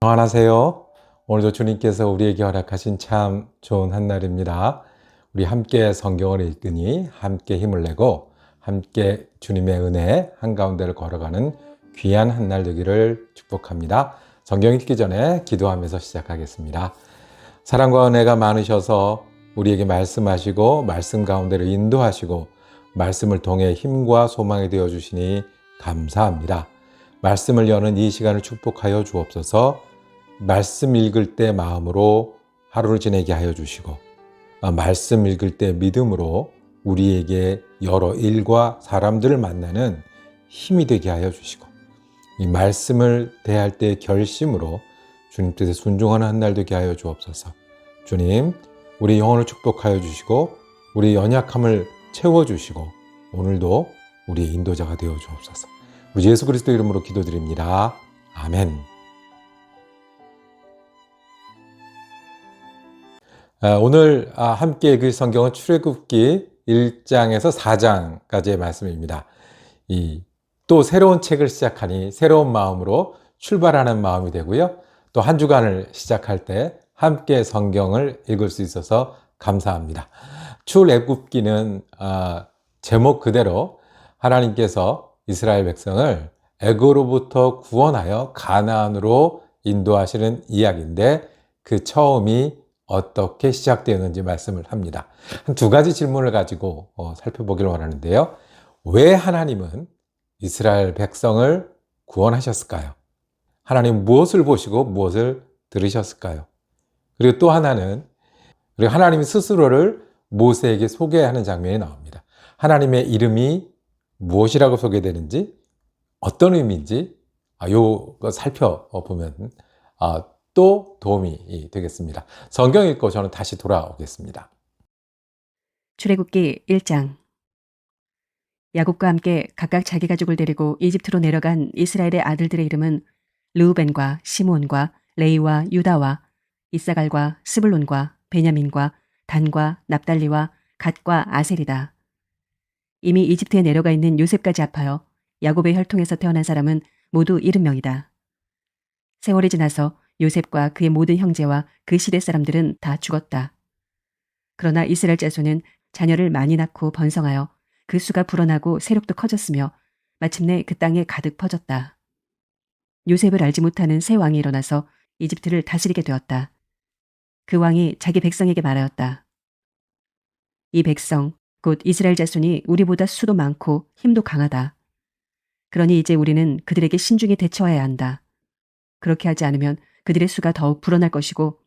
안녕하세요. 오늘도 주님께서 우리에게 허락하신 참 좋은 한날입니다. 우리 함께 성경을 읽으니 함께 힘을 내고 함께 주님의 은혜 한가운데를 걸어가는 귀한 한날 되기를 축복합니다. 성경 읽기 전에 기도하면서 시작하겠습니다. 사랑과 은혜가 많으셔서 우리에게 말씀하시고 말씀 가운데를 인도하시고 말씀을 통해 힘과 소망이 되어 주시니 감사합니다. 말씀을 여는 이 시간을 축복하여 주옵소서. 말씀 읽을 때 마음으로 하루를 지내게 하여 주시고 말씀 읽을 때 믿음으로 우리에게 여러 일과 사람들을 만나는 힘이 되게 하여 주시고 이 말씀을 대할 때 결심으로 주님 뜻에 순종하는 한 날 되게 하여 주옵소서. 주님, 우리 영혼을 축복하여 주시고 우리 연약함을 채워주시고 오늘도 우리의 인도자가 되어 주옵소서. 우리 예수 그리스도 이름으로 기도드립니다. 아멘. 오늘 함께 읽을 성경은 출애굽기 1장에서 4장까지의 말씀입니다. 또 새로운 책을 시작하니 새로운 마음으로 출발하는 마음이 되고요. 또 한 주간을 시작할 때 함께 성경을 읽을 수 있어서 감사합니다. 출애굽기는 제목 그대로 하나님께서 이스라엘 백성을 애고로부터 구원하여 가나안으로 인도하시는 이야기인데 그 처음이 어떻게 시작되었는지 말씀을 합니다. 한 두 가지 질문을 가지고 살펴보기를 원하는데요. 왜 하나님은 이스라엘 백성을 구원하셨을까요? 하나님 무엇을 보시고 무엇을 들으셨을까요? 그리고 또 하나는 하나님 스스로를 모세에게 소개하는 장면이 나옵니다. 하나님의 이름이 무엇이라고 소개되는지 어떤 의미인지 요거 살펴보면 또 도움이 되겠습니다. 성경 읽고 저는 다시 돌아오겠습니다. 출애굽기 1장. 야곱과 함께 각각 자기 가족을 데리고 이집트로 내려간 이스라엘의 아들들의 이름은 르우벤과 시므온과 레이와 유다와 이사갈과 스불론과 베냐민과 단과 납달리와 갓과 아셀이다. 이미 이집트에 내려가 있는 요셉까지 합하여 야곱의 혈통에서 태어난 사람은 모두 70명이다. 세월이 지나서 요셉과 그의 모든 형제와 그 시대 사람들은 다 죽었다. 그러나 이스라엘 자손은 자녀를 많이 낳고 번성하여 그 수가 불어나고 세력도 커졌으며 마침내 그 땅에 가득 퍼졌다. 요셉을 알지 못하는 새 왕이 일어나서 이집트를 다스리게 되었다. 그 왕이 자기 백성에게 말하였다. 이 백성, 곧 이스라엘 자손이 우리보다 수도 많고 힘도 강하다. 그러니 이제 우리는 그들에게 신중히 대처해야 한다. 그렇게 하지 않으면 그들의 수가 더욱 불어날 것이고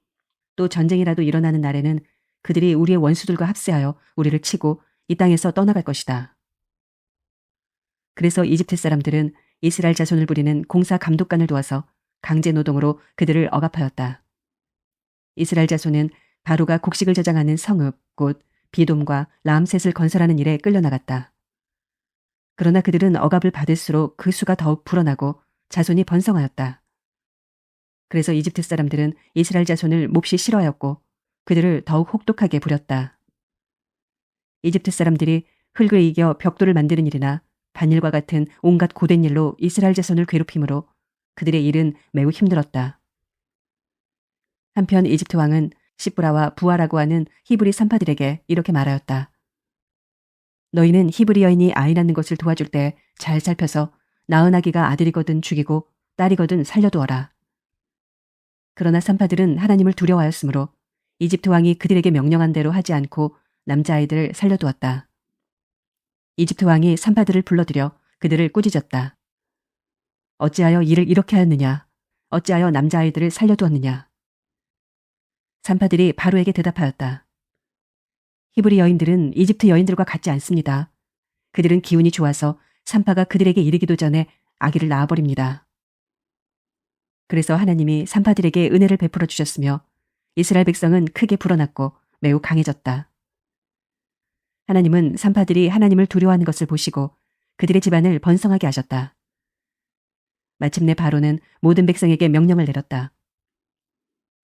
또 전쟁이라도 일어나는 날에는 그들이 우리의 원수들과 합세하여 우리를 치고 이 땅에서 떠나갈 것이다. 그래서 이집트 사람들은 이스라엘 자손을 부리는 공사 감독관을 두어서 강제 노동으로 그들을 억압하였다. 이스라엘 자손은 바로가 곡식을 저장하는 성읍, 곧 비돔과 라암셋을 건설하는 일에 끌려나갔다. 그러나 그들은 억압을 받을수록 그 수가 더욱 불어나고 자손이 번성하였다. 그래서 이집트 사람들은 이스라엘 자손을 몹시 싫어하였고 그들을 더욱 혹독하게 부렸다. 이집트 사람들이 흙을 이겨 벽돌을 만드는 일이나 밭일과 같은 온갖 고된 일로 이스라엘 자손을 괴롭힘으로 그들의 일은 매우 힘들었다. 한편 이집트 왕은 시브라와 부아라고 하는 히브리 산파들에게 이렇게 말하였다. 너희는 히브리 여인이 아이 낳는 것을 도와줄 때 잘 살펴서 낳은 아기가 아들이거든 죽이고 딸이거든 살려두어라. 그러나 산파들은 하나님을 두려워하였으므로 이집트 왕이 그들에게 명령한 대로 하지 않고 남자아이들을 살려두었다. 이집트 왕이 산파들을 불러들여 그들을 꾸짖었다. 어찌하여 일을 이렇게 하였느냐? 어찌하여 남자아이들을 살려두었느냐? 산파들이 바로에게 대답하였다. 히브리 여인들은 이집트 여인들과 같지 않습니다. 그들은 기운이 좋아서 산파가 그들에게 이르기도 전에 아기를 낳아버립니다. 그래서 하나님이 산파들에게 은혜를 베풀어 주셨으며 이스라엘 백성은 크게 불어났고 매우 강해졌다. 하나님은 산파들이 하나님을 두려워하는 것을 보시고 그들의 집안을 번성하게 하셨다. 마침내 바로는 모든 백성에게 명령을 내렸다.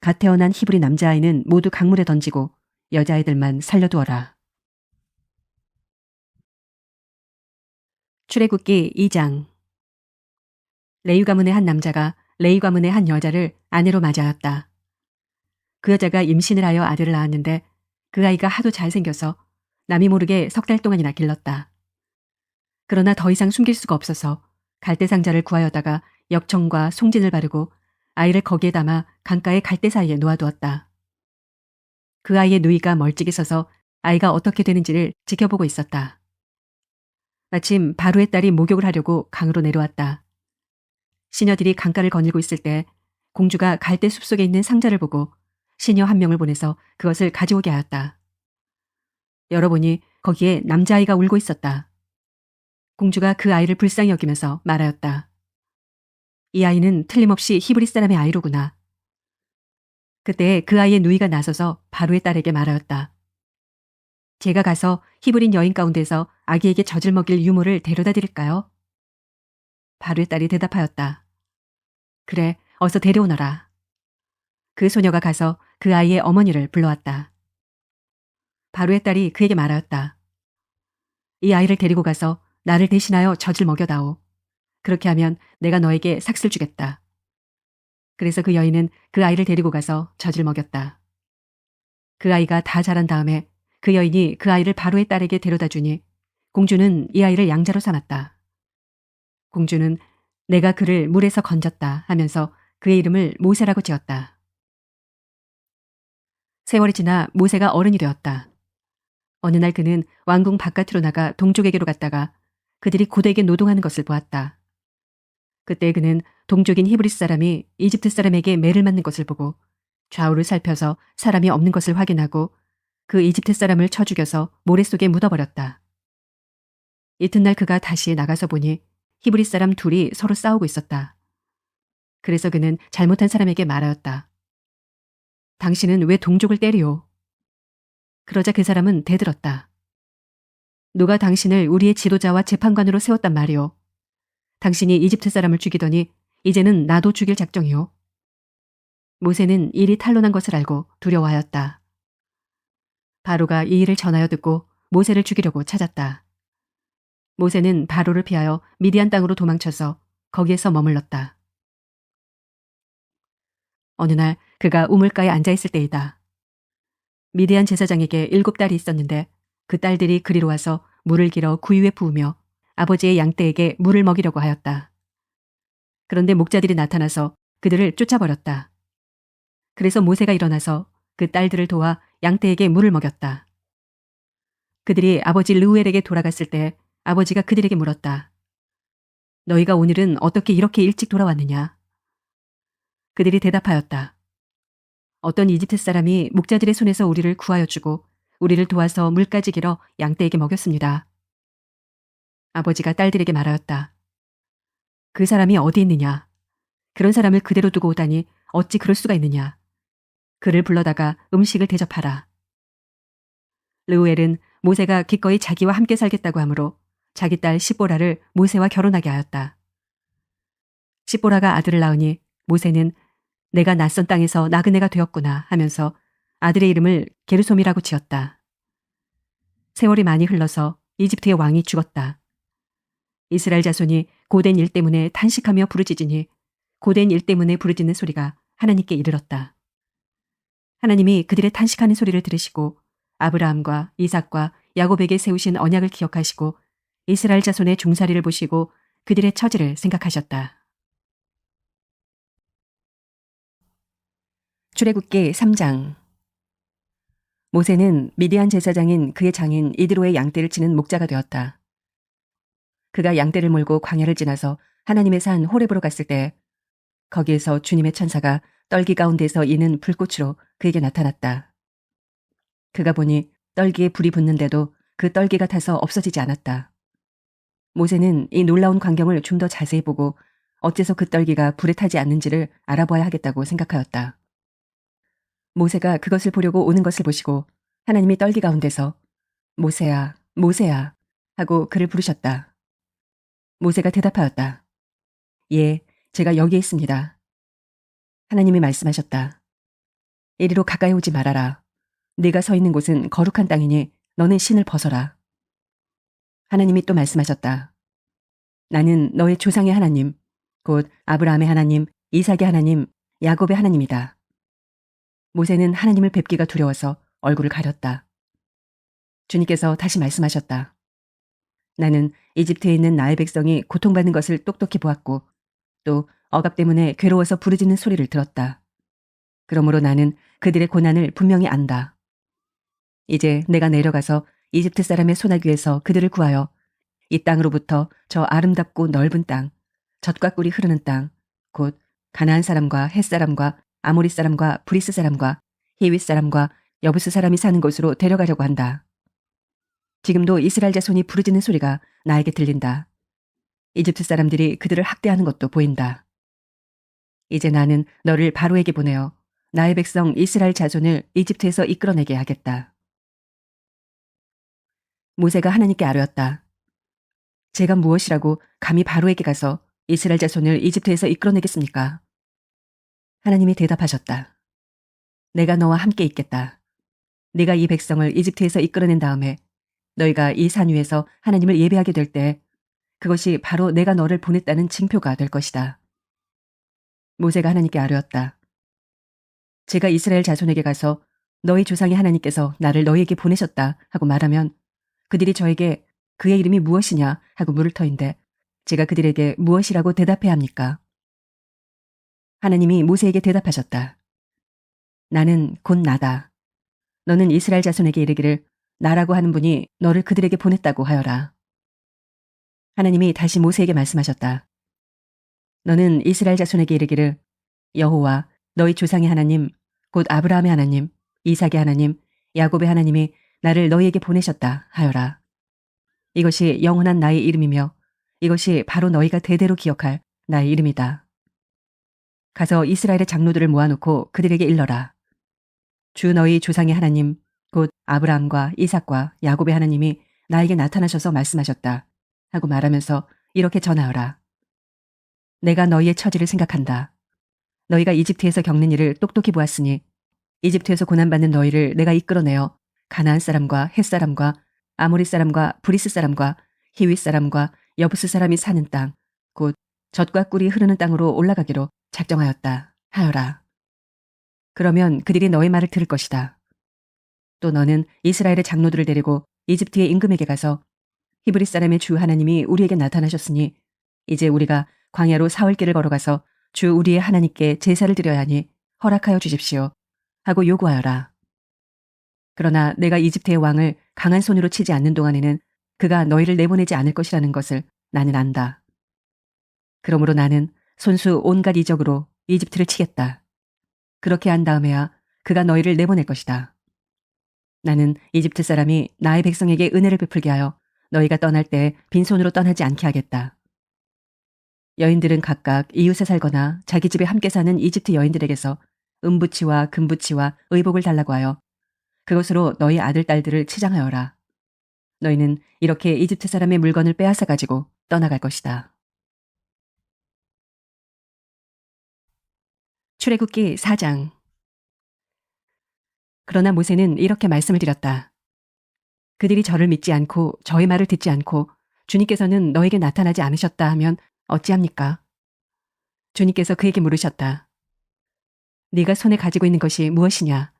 갓 태어난 히브리 남자아이는 모두 강물에 던지고 여자아이들만 살려두어라. 출애굽기 2장. 레위 가문의 한 남자가 레이 가문의 한 여자를 아내로 맞이하였다. 그 여자가 임신을 하여 아들을 낳았는데 그 아이가 하도 잘생겨서 남이 모르게 3달 동안이나 길렀다. 그러나 더 이상 숨길 수가 없어서 갈대 상자를 구하여다가 역청과 송진을 바르고 아이를 거기에 담아 강가의 갈대 사이에 놓아두었다. 그 아이의 누이가 멀찍이 서서 아이가 어떻게 되는지를 지켜보고 있었다. 마침 바로의 딸이 목욕을 하려고 강으로 내려왔다. 시녀들이 강가를 거닐고 있을 때 공주가 갈대 숲속에 있는 상자를 보고 시녀 한 명을 보내서 그것을 가져오게 하였다. 열어보니 거기에 남자아이가 울고 있었다. 공주가 그 아이를 불쌍히 여기면서 말하였다. 이 아이는 틀림없이 히브리 사람의 아이로구나. 그때 그 아이의 누이가 나서서 바로의 딸에게 말하였다. 제가 가서 히브린 여인 가운데서 아기에게 젖을 먹일 유모를 데려다 드릴까요? 바로의 딸이 대답하였다. 그래, 어서 데려오너라. 그 소녀가 가서 그 아이의 어머니를 불러왔다. 바로의 딸이 그에게 말하였다. 이 아이를 데리고 가서 나를 대신하여 젖을 먹여다오. 그렇게 하면 내가 너에게 삭슬 주겠다. 그래서 그 여인은 그 아이를 데리고 가서 젖을 먹였다. 그 아이가 다 자란 다음에 그 여인이 그 아이를 바로의 딸에게 데려다 주니 공주는 이 아이를 양자로 삼았다. 공주는 내가 그를 물에서 건졌다 하면서 그의 이름을 모세라고 지었다. 세월이 지나 모세가 어른이 되었다. 어느 날 그는 왕궁 바깥으로 나가 동족에게로 갔다가 그들이 고되게 노동하는 것을 보았다. 그때 그는 동족인 히브리 사람이 이집트 사람에게 매를 맞는 것을 보고 좌우를 살펴서 사람이 없는 것을 확인하고 그 이집트 사람을 쳐 죽여서 모래 속에 묻어버렸다. 이튿날 그가 다시 나가서 보니 히브리 사람 둘이 서로 싸우고 있었다. 그래서 그는 잘못한 사람에게 말하였다. 당신은 왜 동족을 때리오? 그러자 그 사람은 대들었다. 누가 당신을 우리의 지도자와 재판관으로 세웠단 말이오. 당신이 이집트 사람을 죽이더니 이제는 나도 죽일 작정이오. 모세는 일이 탄로난 것을 알고 두려워하였다. 바로가 이 일을 전하여 듣고 모세를 죽이려고 찾았다. 모세는 바로를 피하여 미디안 땅으로 도망쳐서 거기에서 머물렀다. 어느 날 그가 우물가에 앉아있을 때이다. 미디안 제사장에게 7딸이 있었는데 그 딸들이 그리로 와서 물을 길어 구유에 부으며 아버지의 양떼에게 물을 먹이려고 하였다. 그런데 목자들이 나타나서 그들을 쫓아버렸다. 그래서 모세가 일어나서 그 딸들을 도와 양떼에게 물을 먹였다. 그들이 아버지 르우엘에게 돌아갔을 때 아버지가 그들에게 물었다. 너희가 오늘은 어떻게 이렇게 일찍 돌아왔느냐? 그들이 대답하였다. 어떤 이집트 사람이 목자들의 손에서 우리를 구하여 주고 우리를 도와서 물까지 길어 양떼에게 먹였습니다. 아버지가 딸들에게 말하였다. 그 사람이 어디 있느냐? 그런 사람을 그대로 두고 오다니 어찌 그럴 수가 있느냐? 그를 불러다가 음식을 대접하라. 르우엘은 모세가 기꺼이 자기와 함께 살겠다고 하므로 자기 딸 시보라를 모세와 결혼하게 하였다. 시보라가 아들을 낳으니 모세는 내가 낯선 땅에서 나그네가 되었구나 하면서 아들의 이름을 게르솜이라고 지었다. 세월이 많이 흘러서 이집트의 왕이 죽었다. 이스라엘 자손이 고된 일 때문에 탄식하며 부르짖으니 고된 일 때문에 부르짖는 소리가 하나님께 이르렀다. 하나님이 그들의 탄식하는 소리를 들으시고 아브라함과 이삭과 야곱에게 세우신 언약을 기억하시고 이스라엘 자손의 종살이를 보시고 그들의 처지를 생각하셨다. 출애굽기 3장. 모세는 미디안 제사장인 그의 장인 이드로의 양떼를 치는 목자가 되었다. 그가 양떼를 몰고 광야를 지나서 하나님의 산 호렙으로 갔을 때 거기에서 주님의 천사가 떨기 가운데서 이는 불꽃으로 그에게 나타났다. 그가 보니 떨기에 불이 붙는데도 그 떨기가 타서 없어지지 않았다. 모세는 이 놀라운 광경을 좀 더 자세히 보고 어째서 그 떨기가 불에 타지 않는지를 알아봐야 하겠다고 생각하였다. 모세가 그것을 보려고 오는 것을 보시고 하나님이 떨기 가운데서 모세야, 모세야 하고 그를 부르셨다. 모세가 대답하였다. 예, 제가 여기에 있습니다. 하나님이 말씀하셨다. 이리로 가까이 오지 말아라. 네가 서 있는 곳은 거룩한 땅이니 너는 신을 벗어라. 하나님이 또 말씀하셨다. 나는 너의 조상의 하나님, 곧 아브라함의 하나님, 이삭의 하나님, 야곱의 하나님이다. 모세는 하나님을 뵙기가 두려워서 얼굴을 가렸다. 주님께서 다시 말씀하셨다. 나는 이집트에 있는 나의 백성이 고통받는 것을 똑똑히 보았고 또 억압 때문에 괴로워서 부르짖는 소리를 들었다. 그러므로 나는 그들의 고난을 분명히 안다. 이제 내가 내려가서 이집트 사람의 소나기에서 그들을 구하여 이 땅으로부터 저 아름답고 넓은 땅, 젖과 꿀이 흐르는 땅, 곧 가나안 사람과 헷 사람과 아모리 사람과 브리스 사람과 히윗 사람과 여부스 사람이 사는 곳으로 데려가려고 한다. 지금도 이스라엘 자손이 부르짖는 소리가 나에게 들린다. 이집트 사람들이 그들을 학대하는 것도 보인다. 이제 나는 너를 바로에게 보내어 나의 백성 이스라엘 자손을 이집트에서 이끌어내게 하겠다. 모세가 하나님께 아뢰었다. 제가 무엇이라고 감히 바로에게 가서 이스라엘 자손을 이집트에서 이끌어내겠습니까? 하나님이 대답하셨다. 내가 너와 함께 있겠다. 네가 이 백성을 이집트에서 이끌어낸 다음에 너희가 이 산 위에서 하나님을 예배하게 될 때 그것이 바로 내가 너를 보냈다는 징표가 될 것이다. 모세가 하나님께 아뢰었다. 제가 이스라엘 자손에게 가서 너희 조상의 하나님께서 나를 너희에게 보내셨다 하고 말하면 그들이 저에게 그의 이름이 무엇이냐 하고 물을 터인데 제가 그들에게 무엇이라고 대답해야 합니까? 하나님이 모세에게 대답하셨다. 나는 곧 나다. 너는 이스라엘 자손에게 이르기를 나라고 하는 분이 너를 그들에게 보냈다고 하여라. 하나님이 다시 모세에게 말씀하셨다. 너는 이스라엘 자손에게 이르기를 여호와 너희 조상의 하나님 곧 아브라함의 하나님 이삭의 하나님 야곱의 하나님이 나를 너희에게 보내셨다 하여라. 이것이 영원한 나의 이름이며 이것이 바로 너희가 대대로 기억할 나의 이름이다. 가서 이스라엘의 장로들을 모아놓고 그들에게 일러라. 주 너희 조상의 하나님 곧 아브라함과 이삭과 야곱의 하나님이 나에게 나타나셔서 말씀하셨다 하고 말하면서 이렇게 전하여라. 내가 너희의 처지를 생각한다. 너희가 이집트에서 겪는 일을 똑똑히 보았으니 이집트에서 고난받는 너희를 내가 이끌어내어 가나안 사람과 헷 사람과 아모리 사람과 브리스 사람과 히윗 사람과 여부스 사람이 사는 땅, 곧 젖과 꿀이 흐르는 땅으로 올라가기로 작정하였다 하여라. 그러면 그들이 너의 말을 들을 것이다. 또 너는 이스라엘의 장로들을 데리고 이집트의 임금에게 가서 히브리 사람의 주 하나님이 우리에게 나타나셨으니 이제 우리가 광야로 사흘길을 걸어가서 주 우리의 하나님께 제사를 드려야 하니 허락하여 주십시오 하고 요구하여라. 그러나 내가 이집트의 왕을 강한 손으로 치지 않는 동안에는 그가 너희를 내보내지 않을 것이라는 것을 나는 안다. 그러므로 나는 손수 온갖 이적으로 이집트를 치겠다. 그렇게 한 다음에야 그가 너희를 내보낼 것이다. 나는 이집트 사람이 나의 백성에게 은혜를 베풀게 하여 너희가 떠날 때 빈손으로 떠나지 않게 하겠다. 여인들은 각각 이웃에 살거나 자기 집에 함께 사는 이집트 여인들에게서 은부치와 금부치와 의복을 달라고 하여 그것으로 너희 아들 딸들을 치장하여라. 너희는 이렇게 이집트 사람의 물건을 빼앗아 가지고 떠나갈 것이다. 출애굽기 4장. 그러나 모세는 이렇게 말씀을 드렸다. 그들이 저를 믿지 않고 저의 말을 듣지 않고 주님께서는 너에게 나타나지 않으셨다 하면 어찌합니까? 주님께서 그에게 물으셨다. 네가 손에 가지고 있는 것이 무엇이냐?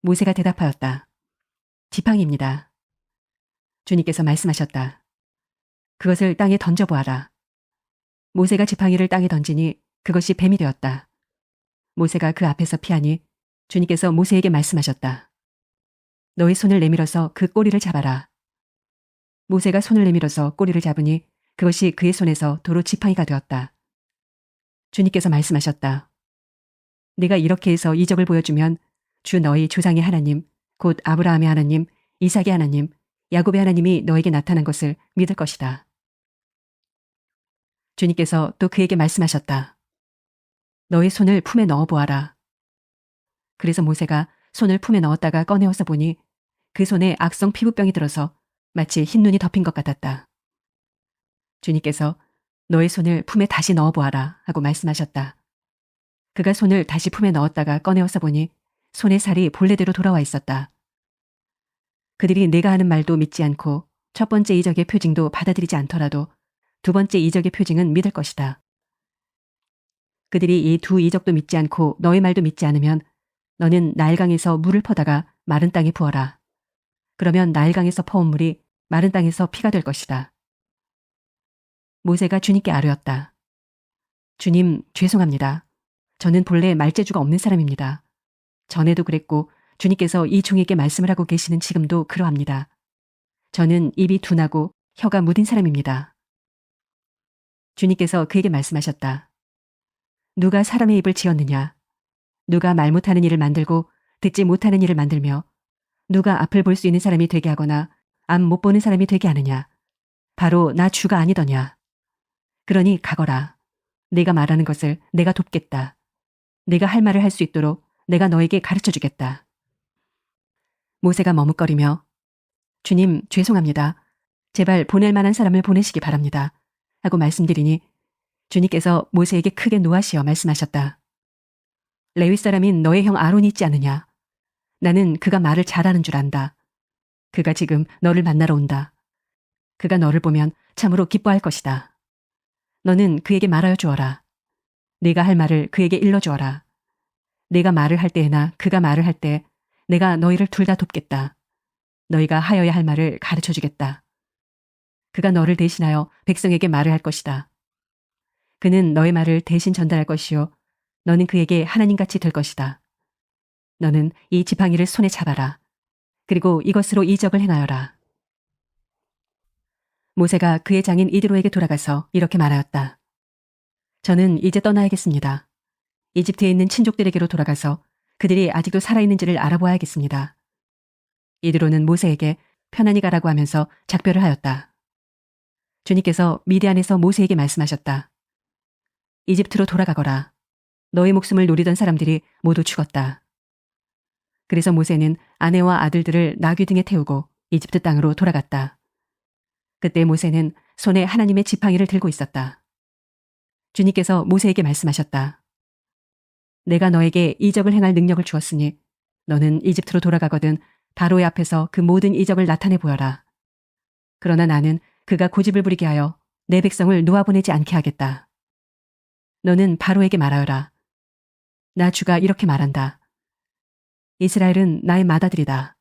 모세가 대답하였다. 지팡이입니다. 주님께서 말씀하셨다. 그것을 땅에 던져보아라. 모세가 지팡이를 땅에 던지니 그것이 뱀이 되었다. 모세가 그 앞에서 피하니 주님께서 모세에게 말씀하셨다. 너의 손을 내밀어서 그 꼬리를 잡아라. 모세가 손을 내밀어서 꼬리를 잡으니 그것이 그의 손에서 도로 지팡이가 되었다. 주님께서 말씀하셨다. 네가 이렇게 해서 이적을 보여주면 주 너희 조상의 하나님, 곧 아브라함의 하나님, 이삭의 하나님, 야곱의 하나님이 너에게 나타난 것을 믿을 것이다. 주님께서 또 그에게 말씀하셨다. 너의 손을 품에 넣어보아라. 그래서 모세가 손을 품에 넣었다가 꺼내어서 보니 그 손에 악성 피부병이 들어서 마치 흰눈이 덮인 것 같았다. 주님께서 너의 손을 품에 다시 넣어보아라 하고 말씀하셨다. 그가 손을 다시 품에 넣었다가 꺼내어서 보니 손의 살이 본래대로 돌아와 있었다. 그들이 내가 하는 말도 믿지 않고 첫 번째 이적의 표징도 받아들이지 않더라도 두 번째 이적의 표징은 믿을 것이다. 그들이 이 두 이적도 믿지 않고 너의 말도 믿지 않으면 너는 나일강에서 물을 퍼다가 마른 땅에 부어라. 그러면 나일강에서 퍼온 물이 마른 땅에서 피가 될 것이다. 모세가 주님께 아뢰었다. 주님, 죄송합니다. 저는 본래 말재주가 없는 사람입니다. 전에도 그랬고 주님께서 이 종에게 말씀을 하고 계시는 지금도 그러합니다. 저는 입이 둔하고 혀가 무딘 사람입니다. 주님께서 그에게 말씀하셨다. 누가 사람의 입을 지었느냐? 누가 말 못하는 일을 만들고 듣지 못하는 일을 만들며 누가 앞을 볼 수 있는 사람이 되게 하거나 앞 못 보는 사람이 되게 하느냐? 바로 나 주가 아니더냐? 그러니 가거라. 내가 말하는 것을 내가 돕겠다. 내가 할 말을 할 수 있도록 내가 너에게 가르쳐 주겠다. 모세가 머뭇거리며 주님, 죄송합니다. 제발 보낼 만한 사람을 보내시기 바랍니다. 하고 말씀드리니 주님께서 모세에게 크게 노하시어 말씀하셨다. 레위 사람인 너의 형 아론이 있지 않느냐? 나는 그가 말을 잘하는 줄 안다. 그가 지금 너를 만나러 온다. 그가 너를 보면 참으로 기뻐할 것이다. 너는 그에게 말하여 주어라. 네가 할 말을 그에게 일러주어라. 내가 말을 할 때에나 그가 말을 할 때 내가 너희를 둘 다 돕겠다. 너희가 하여야 할 말을 가르쳐 주겠다. 그가 너를 대신하여 백성에게 말을 할 것이다. 그는 너의 말을 대신 전달할 것이요 너는 그에게 하나님같이 될 것이다. 너는 이 지팡이를 손에 잡아라. 그리고 이것으로 이적을 행하여라. 모세가 그의 장인 이드로에게 돌아가서 이렇게 말하였다. 저는 이제 떠나야겠습니다. 이집트에 있는 친족들에게로 돌아가서 그들이 아직도 살아있는지를 알아보아야겠습니다. 이드로는 모세에게 편안히 가라고 하면서 작별을 하였다. 주님께서 미디안에서 모세에게 말씀하셨다. 이집트로 돌아가거라. 너의 목숨을 노리던 사람들이 모두 죽었다. 그래서 모세는 아내와 아들들을 나귀 등에 태우고 이집트 땅으로 돌아갔다. 그때 모세는 손에 하나님의 지팡이를 들고 있었다. 주님께서 모세에게 말씀하셨다. 내가 너에게 이적을 행할 능력을 주었으니 너는 이집트로 돌아가거든 바로의 앞에서 그 모든 이적을 나타내 보여라. 그러나 나는 그가 고집을 부리게 하여 내 백성을 놓아보내지 않게 하겠다. 너는 바로에게 말하여라. 나 주가 이렇게 말한다. 이스라엘은 나의 맏아들이다.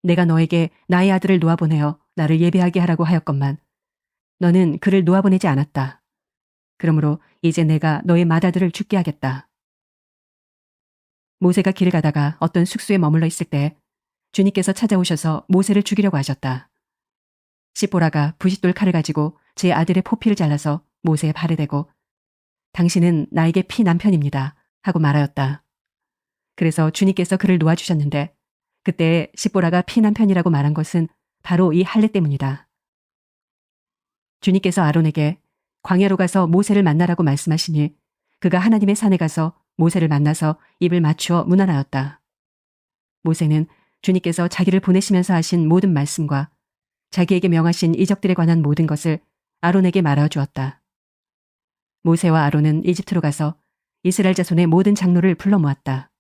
내가 너에게 나의 아들을 놓아보내어 나를 예배하게 하라고 하였건만 너는 그를 놓아보내지 않았다. 그러므로 이제 내가 너의 맏아들을 죽게 하겠다. 모세가 길을 가다가 어떤 숙소에 머물러 있을 때 주님께서 찾아오셔서 모세를 죽이려고 하셨다. 시보라가 부싯돌 칼을 가지고 제 아들의 포피를 잘라서 모세의 발에 대고 당신은 나에게 피 남편입니다 하고 말하였다. 그래서 주님께서 그를 놓아주셨는데 그때 시보라가 피 남편이라고 말한 것은 바로 이 할례 때문이다. 주님께서 아론에게 광야로 가서 모세를 만나라고 말씀하시니 그가 하나님의 산에 가서 모세를 만나서 입을 맞추어 문안하였다. 모세는 주님께서 자기를 보내시면서 하신 모든 말씀과 자기에게 명하신 이적들에 관한 모든 것을 아론에게 말하여 주었다. 모세와 아론은 이집트로 가서 이스라엘 자손의 모든 장로를 불러 모았다.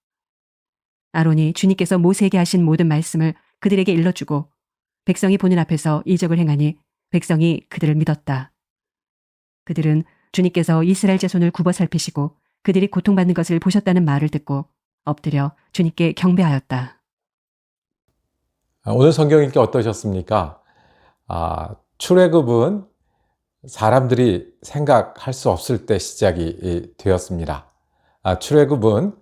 아론이 주님께서 모세에게 하신 모든 말씀을 그들에게 일러주고 백성이 보는 앞에서 이적을 행하니 백성이 그들을 믿었다. 그들은 주님께서 이스라엘 자손을 굽어 살피시고 그들이 고통받는 것을 보셨다는 말을 듣고 엎드려 주님께 경배하였다. 오늘 성경 읽기 어떠셨습니까? 출애굽은 사람들이 생각할 수 없을 때 시작이 되었습니다. 출애굽은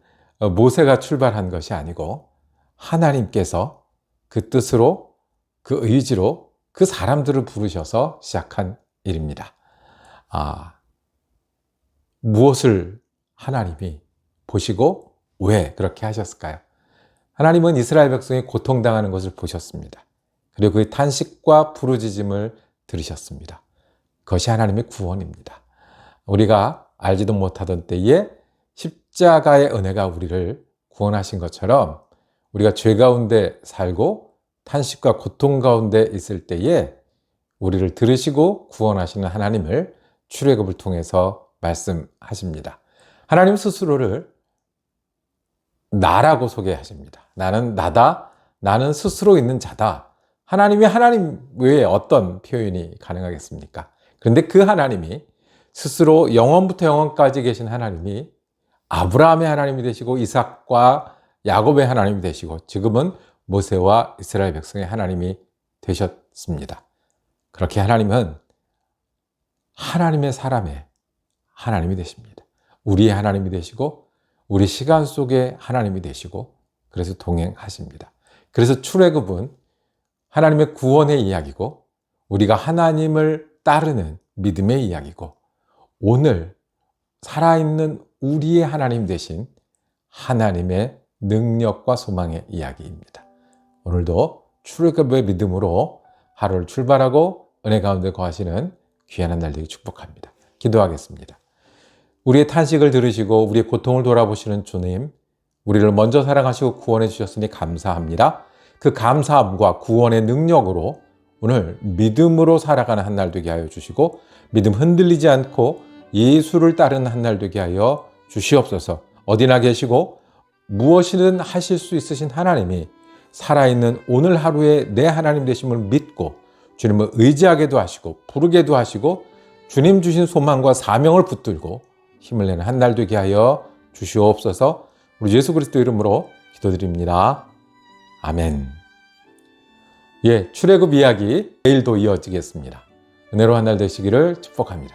모세가 출발한 것이 아니고 하나님께서 그 뜻으로 그 의지로 그 사람들을 부르셔서 시작한 일입니다. 무엇을 하나님이 보시고 왜 그렇게 하셨을까요? 하나님은 이스라엘 백성이 고통당하는 것을 보셨습니다. 그리고 그의 탄식과 부르짖음을 들으셨습니다. 그것이 하나님의 구원입니다. 우리가 알지도 못하던 때에 십자가의 은혜가 우리를 구원하신 것처럼 우리가 죄 가운데 살고 탄식과 고통 가운데 있을 때에 우리를 들으시고 구원하시는 하나님을 출애굽을 통해서 말씀하십니다. 하나님 스스로를 나라고 소개하십니다. 나는 나다. 나는 스스로 있는 자다. 하나님이 하나님 외에 어떤 표현이 가능하겠습니까? 그런데 그 하나님이 스스로 영원부터 영원까지 계신 하나님이 아브라함의 하나님이 되시고 이삭과 야곱의 하나님이 되시고 지금은 모세와 이스라엘 백성의 하나님이 되셨습니다. 그렇게 하나님은 하나님의 사람의 하나님이 되십니다. 우리의 하나님이 되시고 우리 시간 속에 하나님이 되시고 그래서 동행하십니다. 그래서 출애굽은 하나님의 구원의 이야기고 우리가 하나님을 따르는 믿음의 이야기고 오늘 살아있는 우리의 하나님 되신 하나님의 능력과 소망의 이야기입니다. 오늘도 출애굽의 믿음으로 하루를 출발하고 은혜 가운데 거하시는 귀한 한 날 되기 축복합니다. 기도하겠습니다. 우리의 탄식을 들으시고 우리의 고통을 돌아보시는 주님, 우리를 먼저 사랑하시고 구원해 주셨으니 감사합니다. 그 감사함과 구원의 능력으로 오늘 믿음으로 살아가는 한 날 되게 하여 주시고 믿음 흔들리지 않고 예수를 따르는 한 날 되게 하여 주시옵소서. 어디나 계시고 무엇이든 하실 수 있으신 하나님이 살아있는 오늘 하루에 내 하나님 되심을 믿고 주님을 의지하게도 하시고 부르게도 하시고 주님 주신 소망과 사명을 붙들고 힘을 내는 한 날 되게 하여 주시옵소서. 우리 예수 그리스도 이름으로 기도드립니다. 아멘. 출애굽 이야기 내일도 이어지겠습니다. 은혜로 한 날 되시기를 축복합니다.